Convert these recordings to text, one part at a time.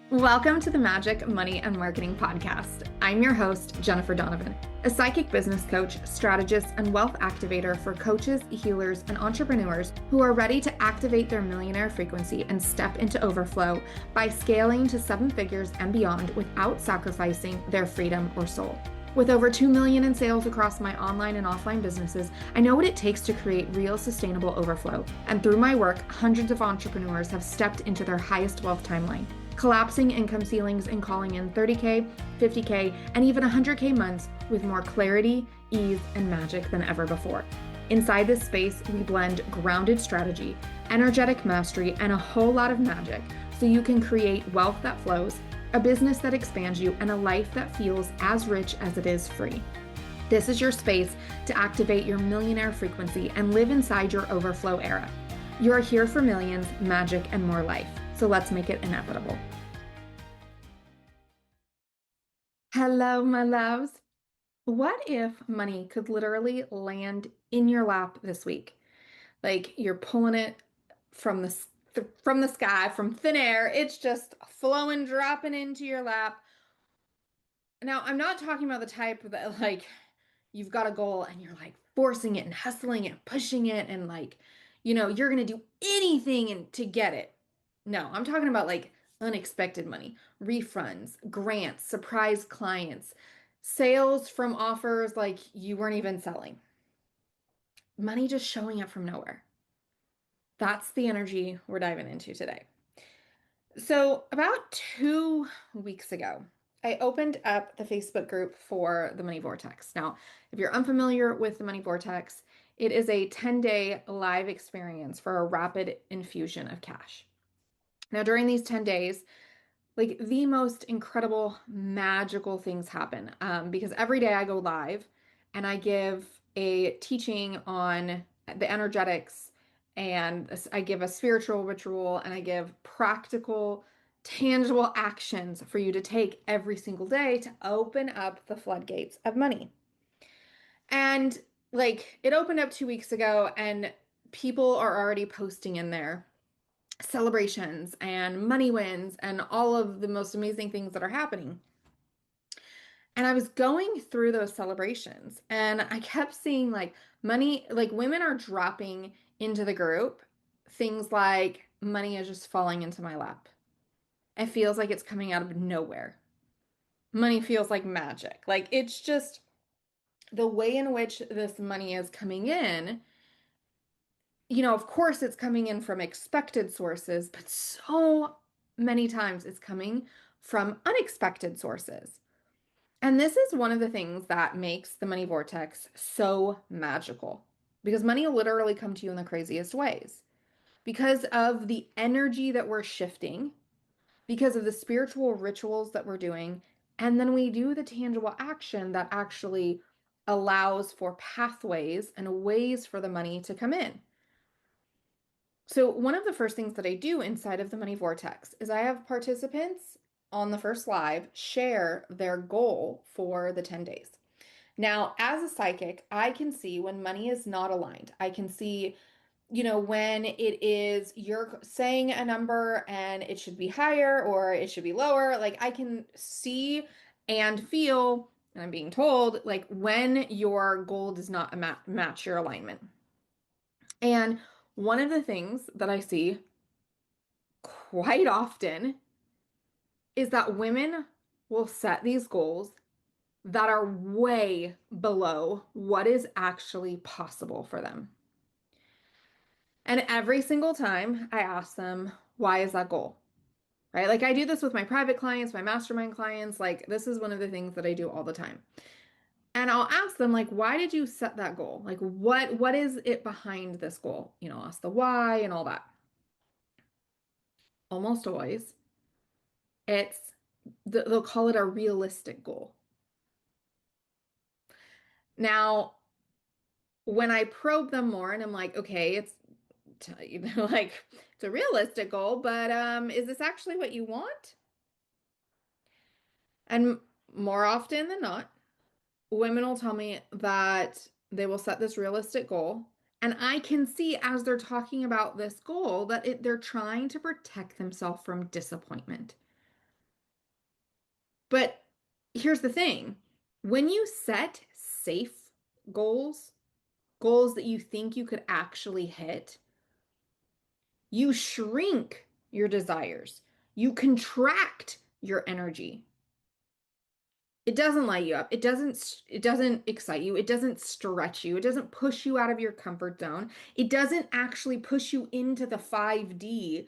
Welcome to the Magic Money and Marketing Podcast. I'm your host, Jennifer Donovan, a psychic business coach, strategist, and wealth activator for coaches, healers, and entrepreneurs who are ready to activate their millionaire frequency and step into overflow by scaling to seven figures and beyond without sacrificing their freedom or soul. With over 2 million in sales across my online and offline businesses, I know what it takes to create real sustainable overflow. And through my work, hundreds of entrepreneurs have stepped into their highest wealth timeline, collapsing income ceilings and calling in 30K, 50K, and even 100K months with more clarity, ease, and magic than ever before. Inside this space, we blend grounded strategy, energetic mastery, and a whole lot of magic so you can create wealth that flows, a business that expands you, and a life that feels as rich as it is free. This is your space to activate your millionaire frequency and live inside your overflow era. You're here for millions, magic, and more life. So let's make it inevitable. Hello, my loves. What if money could literally land in your lap this week? Like you're pulling it from the sky, from thin air. It's just flowing, dropping into your lap. Now, I'm not talking about the type that you've got a goal and you're like forcing it and hustling it, pushing it, and you're gonna do anything to get it. No, I'm talking about like unexpected money, refunds, grants, surprise clients, sales from offers like you weren't even selling. Money just showing up from nowhere. That's the energy we're diving into today. So, about 2 weeks ago, I opened up the Facebook group for the Money Vortex. Now, if you're unfamiliar with the Money Vortex, it is a 10-day live experience for a rapid infusion of cash. Now, during these 10 days, like the most incredible, magical things happen because every day I go live and I give a teaching on the energetics, and I give a spiritual ritual, and I give practical, tangible actions for you to take every single day to open up the floodgates of money. And like it opened up 2 weeks ago, and people are already posting in there celebrations and money wins and all of the most amazing things that are happening. And I was going through those celebrations and I kept seeing like money, like women are dropping into the group things like money is just falling into my lap. It feels like it's coming out of nowhere. Money feels like magic. Like it's just the way in which this money is coming in. Of course, it's coming in from expected sources, but so many times it's coming from unexpected sources. And this is one of the things that makes the money vortex so magical because money will literally come to you in the craziest ways because of the energy that we're shifting, because of the spiritual rituals that we're doing. And then we do the tangible action that actually allows for pathways and ways for the money to come in. So one of the first things that I do inside of the Money Vortex is I have participants on the first live share their goal for the 10 days. Now, as a psychic, I can see when money is not aligned. I can see, when it is you're saying a number and it should be higher or it should be lower. Like I can see and feel, and I'm being told, like when your goal does not match your alignment. And one of the things that I see quite often is that women will set these goals that are way below what is actually possible for them. And every single time I ask them, why is that goal? Right? Like I do this with my private clients, my mastermind clients. Like this is one of the things that I do all the time. And I'll ask them like, why did you set that goal? Like what is it behind this goal? I'll ask the why and all that. Almost always it's they'll call it a realistic goal. Now, when I probe them more and I'm like, okay, it's like it's a realistic goal, but is this actually what you want? And more often than not, women will tell me that they will set this realistic goal, and I can see as they're talking about this goal that they're trying to protect themselves from disappointment. But here's the thing. When you set safe goals, goals that you think you could actually hit, you shrink your desires. You contract your energy. It doesn't light you up. It doesn't excite you. It doesn't stretch you. It doesn't push you out of your comfort zone. It doesn't actually push you into the 5D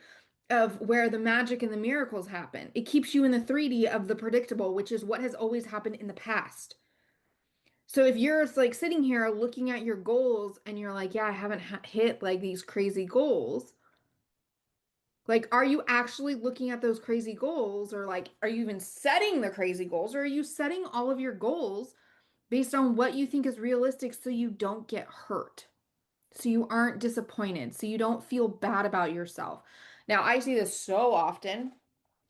of where the magic and the miracles happen. It keeps you in the 3D of the predictable, which is what has always happened in the past. So if you're like sitting here looking at your goals and you're like, yeah, I haven't hit like these crazy goals. Like, are you actually looking at those crazy goals, or like, are you even setting the crazy goals, or are you setting all of your goals based on what you think is realistic so you don't get hurt, so you aren't disappointed, so you don't feel bad about yourself? Now, I see this so often,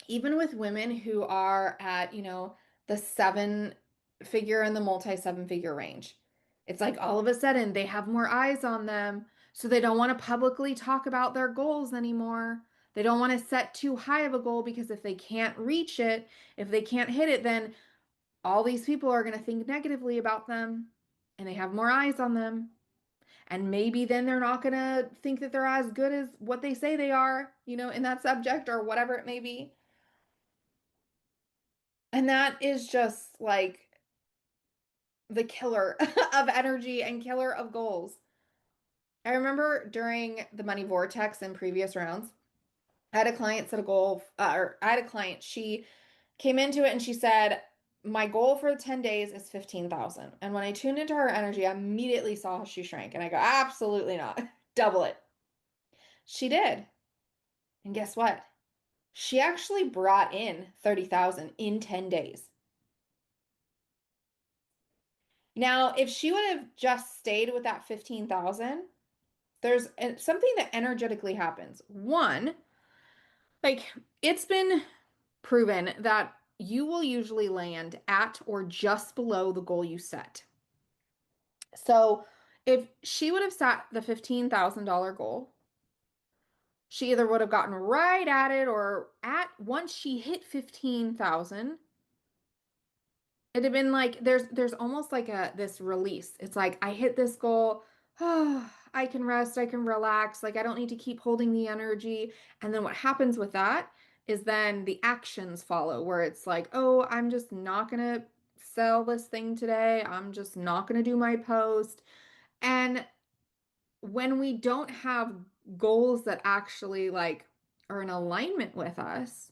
even with women who are at, the seven figure and the multi seven figure range. It's like all of a sudden they have more eyes on them, so they don't want to publicly talk about their goals anymore. They don't want to set too high of a goal because if they can't reach it, if they can't hit it, then all these people are going to think negatively about them and they have more eyes on them. And maybe then they're not going to think that they're as good as what they say they are, in that subject or whatever it may be. And that is just like the killer of energy and killer of goals. I remember during the money vortex in previous rounds, I had a client set a goal, or I had a client, she came into it and she said, my goal for 10 days is 15,000. And when I tuned into her energy, I immediately saw she shrank. And I go, absolutely not. Double it. She did. And guess what? She actually brought in 30,000 in 10 days. Now, if she would have just stayed with that 15,000, there's something that energetically happens. One, like it's been proven that you will usually land at or just below the goal you set. So if she would have set the $15,000 goal, she either would have gotten right at it or at once she hit 15,000, it'd have been like there's almost like this release. It's like I hit this goal. Oh, I can rest, I can relax. Like I don't need to keep holding the energy. And then what happens with that is then the actions follow where it's like, "Oh, I'm just not gonna sell this thing today. I'm just not gonna do my post." And when we don't have goals that actually like are in alignment with us,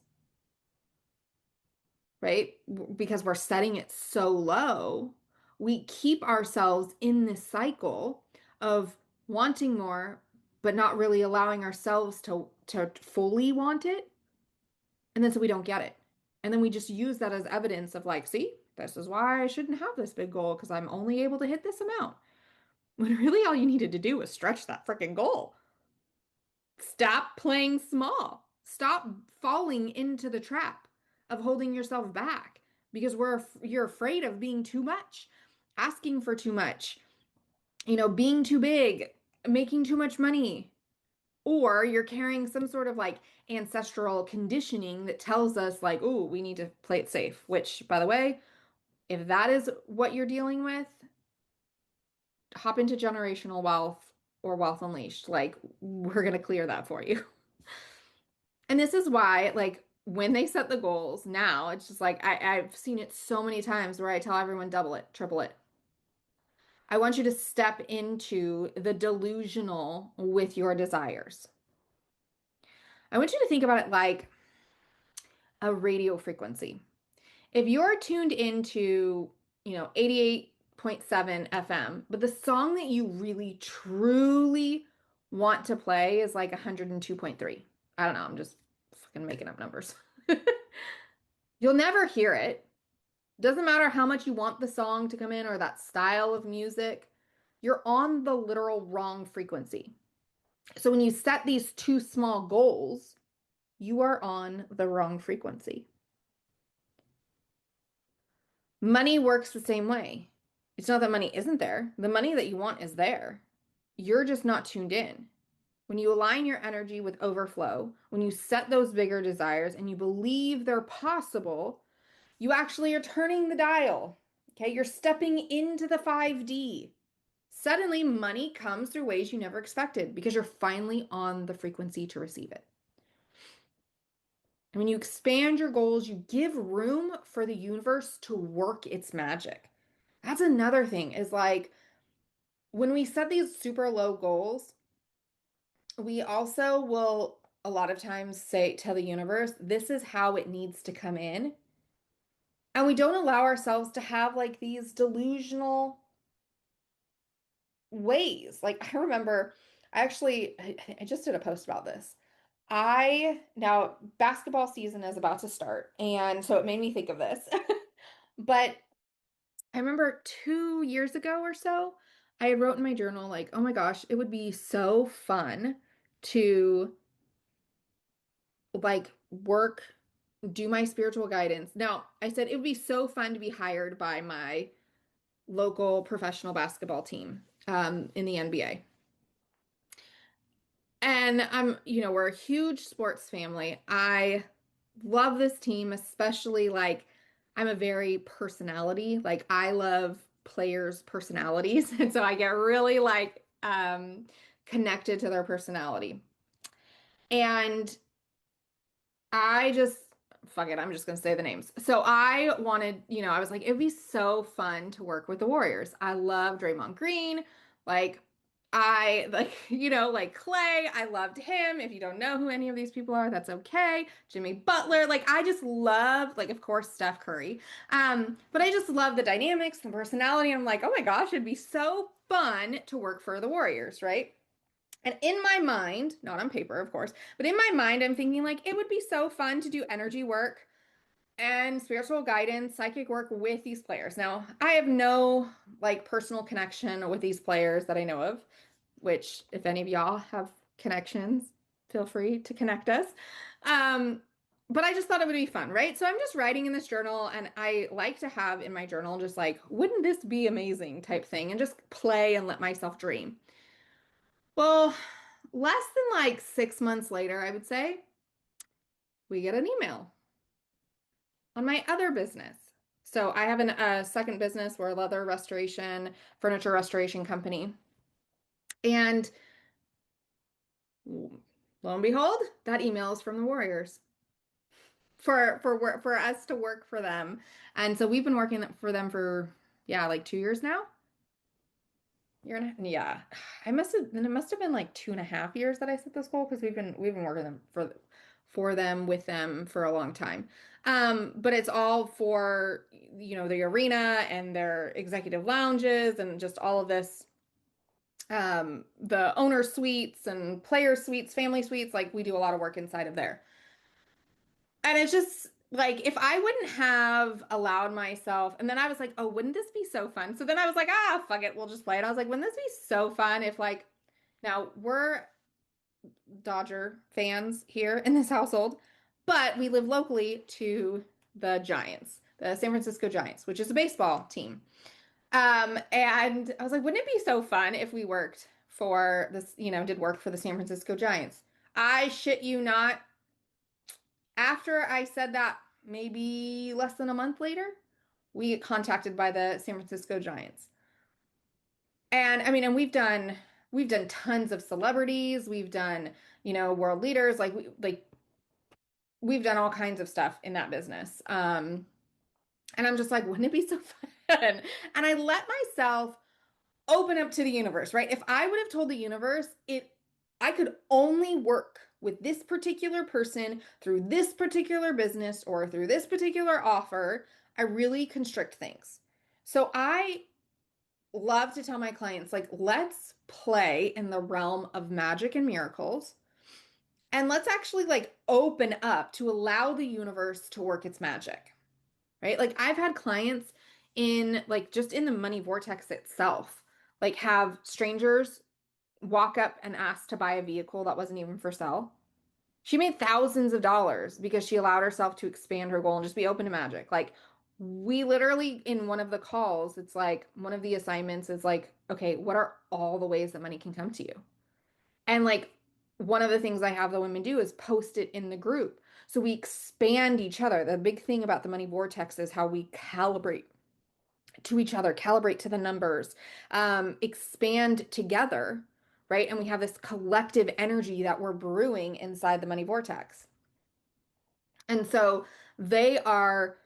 right? Because we're setting it so low, we keep ourselves in this cycle of wanting more, but not really allowing ourselves to fully want it. And then so we don't get it. And then we just use that as evidence of like, see, this is why I shouldn't have this big goal because I'm only able to hit this amount. When really all you needed to do was stretch that freaking goal. Stop playing small. Stop falling into the trap of holding yourself back because you're afraid of being too much, asking for too much, being too big, making too much money. Or you're carrying some sort of like ancestral conditioning that tells us like, "Oh, we need to play it safe," which by the way, if that is what you're dealing with, hop into generational wealth or wealth unleashed. Like we're going to clear that for you. And this is why, like, when they set the goals now, it's just like I've seen it so many times where I tell everyone double it, triple it. I want you to step into the delusional with your desires. I want you to think about it like a radio frequency. If you're tuned into, 88.7 FM, but the song that you really truly want to play is like 102.3. I don't know, I'm just fucking making up numbers. You'll never hear it. Doesn't matter how much you want the song to come in or that style of music, you're on the literal wrong frequency. So when you set these two small goals, you are on the wrong frequency. Money works the same way. It's not that money isn't there. The money that you want is there. You're just not tuned in. When you align your energy with overflow, when you set those bigger desires and you believe they're possible, You actually are turning the dial. Okay, you're stepping into the 5D. Suddenly, money comes through ways you never expected because you're finally on the frequency to receive it. And when you expand your goals, you give room for the universe to work its magic. That's another thing is like when we set these super low goals, we also will a lot of times say, tell the universe, this is how it needs to come in. And we don't allow ourselves to have like these delusional ways. Like I remember, I just did a post about this. Now basketball season is about to start, and so it made me think of this. But I remember 2 years ago or so, I wrote in my journal, like, oh my gosh, it would be so fun to like work, do my spiritual guidance. Now, I said it would be so fun to be hired by my local professional basketball team in the NBA. And we're a huge sports family. I love this team, especially like I'm a very personality. Like I love players' personalities. And so I get really like connected to their personality. And I just, fuck it, I'm just gonna say the names. So I wanted, I was like, it'd be so fun to work with the Warriors. I love Draymond Green. Like, like Clay, I loved him. If you don't know who any of these people are, that's okay. Jimmy Butler, like, I just love, like, of course, Steph Curry. But I just love the dynamics, the personality. I'm like, oh my gosh, it'd be so fun to work for the Warriors, right? And in my mind, not on paper, of course, but in my mind, I'm thinking like it would be so fun to do energy work and spiritual guidance, psychic work with these players. Now, I have no like personal connection with these players that I know of, which if any of y'all have connections, feel free to connect us. Um, but I just thought it would be fun, right? So I'm just writing in this journal and I like to have in my journal just like, wouldn't this be amazing type thing and just play and let myself dream. Well, less than like 6 months later, I would say, we get an email on my other business. So I have a second business. We're a leather restoration, furniture restoration company. And lo and behold, that email is from the Warriors for us to work for them. And so we've been working for them for, yeah, like 2 years now. Yeah. It must have been like 2.5 years that I set this goal because we've been working them for them with them for a long time. But it's all for, the arena and their executive lounges and just all of this, the owner suites and player suites, family suites, like we do a lot of work inside of there. And it's just like if I wouldn't have allowed myself, and then I was like, oh, wouldn't this be so fun? So then I was like, fuck it, we'll just play it. I was like, wouldn't this be so fun if like now we're Dodger fans here in this household, but we live locally to the Giants, the San Francisco Giants, which is a baseball team. And I was like, wouldn't it be so fun if we worked for this, did work for the San Francisco Giants? I shit you not, after I said that, maybe less than a month later, we get contacted by the San Francisco Giants. And I mean, and we've done tons of celebrities, we've done, world leaders, we've done all kinds of stuff in that business. And I'm just like, wouldn't it be so fun? And I let myself open up to the universe, right? If I would have told the universe I could only work with this particular person through this particular business or through this particular offer, I really constrict things. So I love to tell my clients, like, let's play in the realm of magic and miracles. And let's actually like open up to allow the universe to work its magic, right? Like I've had clients in like just in the money vortex itself, like have strangers walk up and ask to buy a vehicle that wasn't even for sale. She made thousands of dollars because she allowed herself to expand her goal and just be open to magic. Like we literally in one of the calls, it's like one of the assignments is like, okay, what are all the ways that money can come to you? And like one of the things I have the women do is post it in the group. So we expand each other. The big thing about the money vortex is how we calibrate to each other, calibrate to the numbers, expand together, right? And we have this collective energy that we're brewing inside the money vortex. And so they are,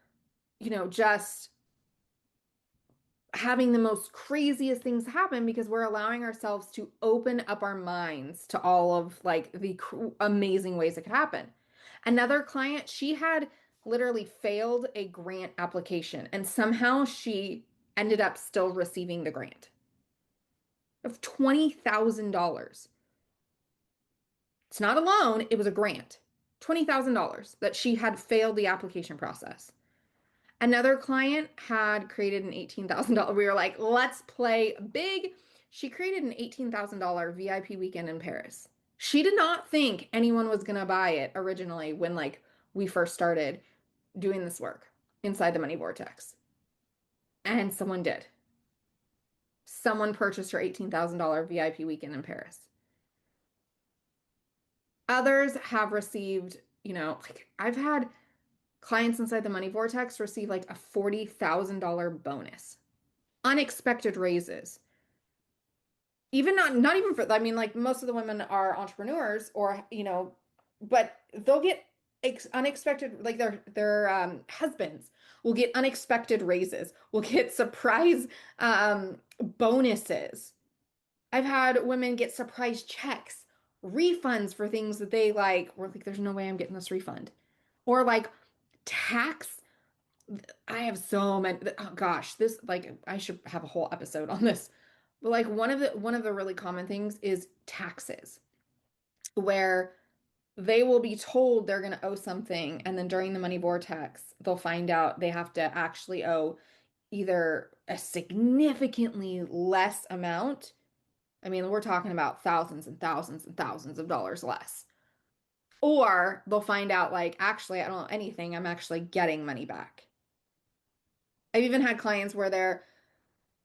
just having the most craziest things happen because we're allowing ourselves to open up our minds to all of like the amazing ways it could happen. Another client, she had literally failed a grant application and somehow she ended up still receiving the grant of $20,000. It's not a loan, it was a grant. $20,000 that she had failed the application process. Another client had created an $18,000. We were like, let's play big. She created an $18,000 VIP weekend in Paris. She did not think anyone was going to buy it originally when like we first started doing this work inside the money vortex. And someone did. Someone purchased her $18,000 VIP weekend in Paris. Others have received, like I've had clients inside the money vortex receive like a $40,000 bonus. Unexpected raises. Even not even for, I mean, like most of the women are entrepreneurs or, but they'll get unexpected, like their husbands will get unexpected raises, will get surprise bonuses. I've had women get surprise checks, refunds for things that they like, were like, there's no way I'm getting this refund. Or like tax. I have so many. Oh gosh, this like I should have a whole episode on this. But like one of the really common things is taxes, where they will be told they're going to owe something, and then during the money vortex, they'll find out they have to actually owe either a significantly less amount. I mean, we're talking about thousands and thousands and thousands of dollars less. Or they'll find out like, actually, I don't owe anything. I'm actually getting money back. I've even had clients where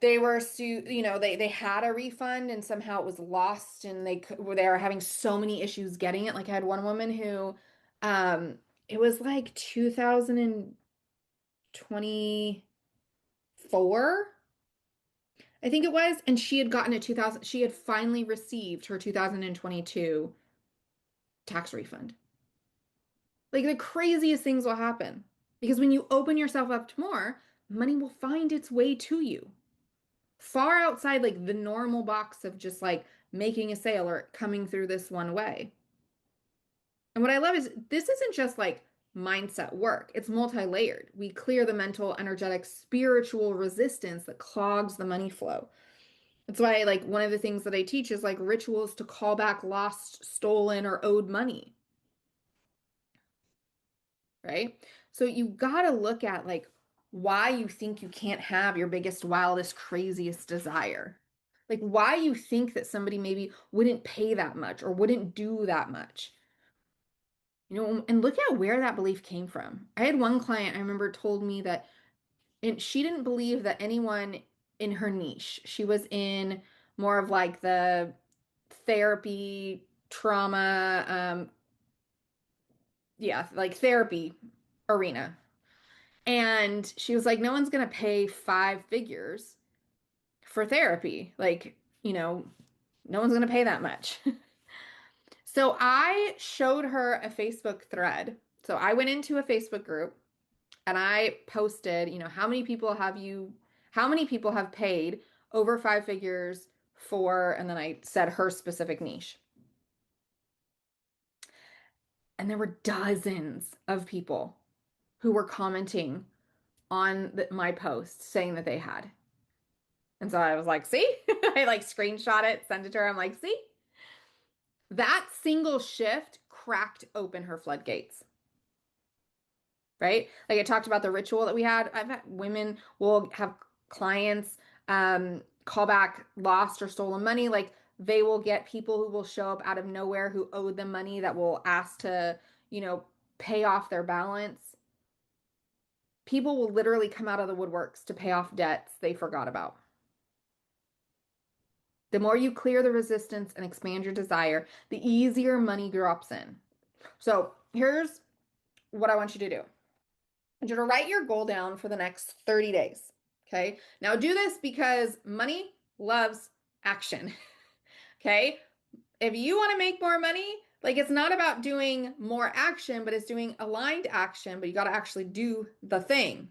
they were they had a refund and somehow it was lost and they were having so many issues getting it. Like I had one woman who it was like 2024, I think it was, and she had gotten a 2000 she had finally received her 2022 tax refund. Like the craziest things will happen because when you open yourself up to more, money will find its way to you. Far outside like the normal box of just like making a sale or coming through this one way. And what I love is this isn't just like mindset work, it's multi-layered. We clear the mental, energetic, spiritual resistance that clogs the money flow. That's why like one of the things that I teach is like rituals to call back lost, stolen, or owed money, right? So you got to look at like why you think you can't have your biggest, wildest, craziest desire. Like why you think that somebody maybe wouldn't pay that much or wouldn't do that much. And look at where that belief came from. I had one client I remember told me that she didn't believe that anyone in her niche, she was in more of like the therapy, trauma, yeah, like therapy arena. And she was like, no one's going to pay five figures for therapy. Like, no one's going to pay that much. So I showed her a Facebook thread. So I went into a Facebook group and I posted, how many people have paid over five figures for, and then I said her specific niche. And there were dozens of people who were commenting on my post saying that they had. And so I was like, see? I like screenshot it, send it to her. I'm like, see? That single shift cracked open her floodgates, right? Like I talked about the ritual that we had. I've had women will have clients call back lost or stolen money. Like they will get people who will show up out of nowhere who owed them money that will ask to, pay off their balance. People will literally come out of the woodworks to pay off debts they forgot about. The more you clear the resistance and expand your desire, the easier money drops in. So here's what I want you to do. I want you to write your goal down for the next 30 days. Okay. Now do this because money loves action. Okay. If you want to make more money, like it's not about doing more action, but it's doing aligned action, but you got to actually do the thing.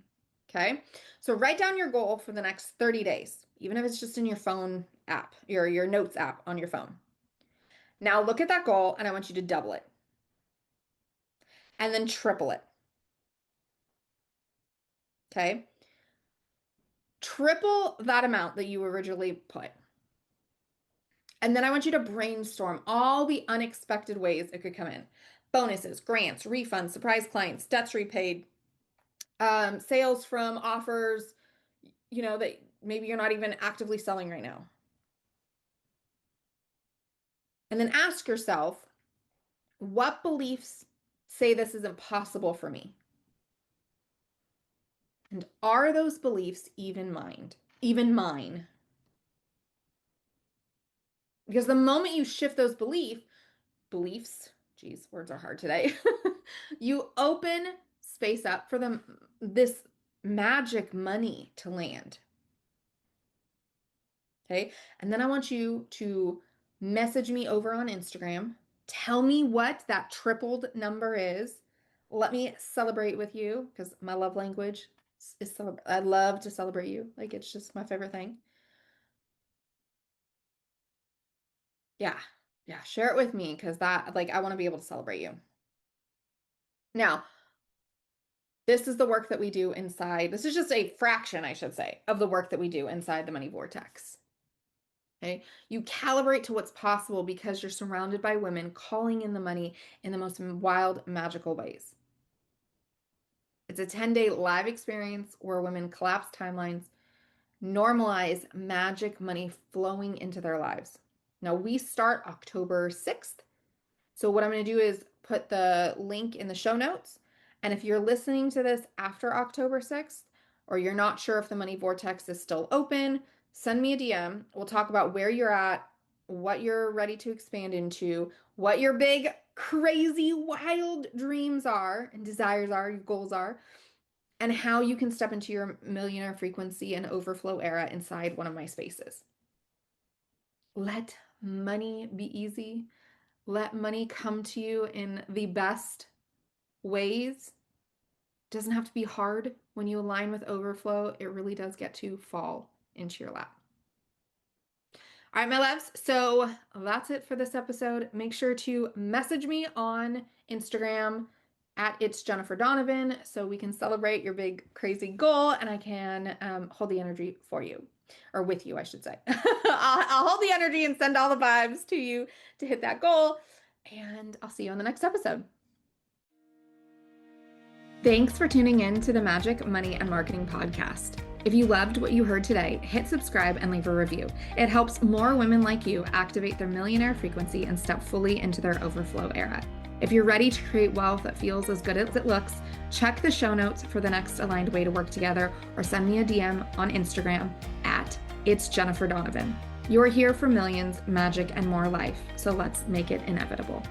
Okay. So write down your goal for the next 30 days, even if it's just in your phone app, your notes app on your phone. Now look at that goal and I want you to double it and then triple it. Okay. Triple that amount that you originally put. And then I want you to brainstorm all the unexpected ways it could come in. Bonuses, grants, refunds, surprise clients, debts repaid, sales from offers, that maybe you're not even actively selling right now. And then ask yourself, what beliefs say this is impossible for me? And are those beliefs even mine? Because the moment you shift those beliefs, geez, words are hard today, you open space up for this magic money to land. Okay. And then I want you to message me over on Instagram. Tell me what that tripled number is. Let me celebrate with you because my love language is I love to celebrate you. Like it's just my favorite thing. Yeah. Yeah. Share it with me because I want to be able to celebrate you. Now, this is the work that we do inside. This is just a fraction, I should say, of the work that we do inside the money vortex. Okay. You calibrate to what's possible because you're surrounded by women calling in the money in the most wild, magical ways. It's a 10-day live experience where women collapse timelines, normalize magic money flowing into their lives. Now, we start October 6th. So what I'm going to do is put the link in the show notes. And if you're listening to this after October 6th, or you're not sure if the Money Vortex is still open, send me a DM. We'll talk about where you're at, what you're ready to expand into, what your big, crazy, wild dreams are and desires are, your goals are, and how you can step into your millionaire frequency and overflow era inside one of my spaces. Let money be easy. Let money come to you in the best ways. It doesn't have to be hard. When you align with overflow, it really does get to fall into your lap. All right, my loves. So that's it for this episode. Make sure to message me on Instagram at It's Jennifer Donovan so we can celebrate your big crazy goal and I can hold the energy for you. Or with you, I should say. I'll hold the energy and send all the vibes to you to hit that goal. And I'll see you on the next episode. Thanks for tuning in to the Magic Money and Marketing Podcast. If you loved what you heard today, hit subscribe and leave a review. It helps more women like you activate their millionaire frequency and step fully into their overflow era. If you're ready to create wealth that feels as good as it looks, check the show notes for the next aligned way to work together or send me a DM on Instagram at It's Jennifer Donovan. You're here for millions, magic, and more life, so let's make it inevitable.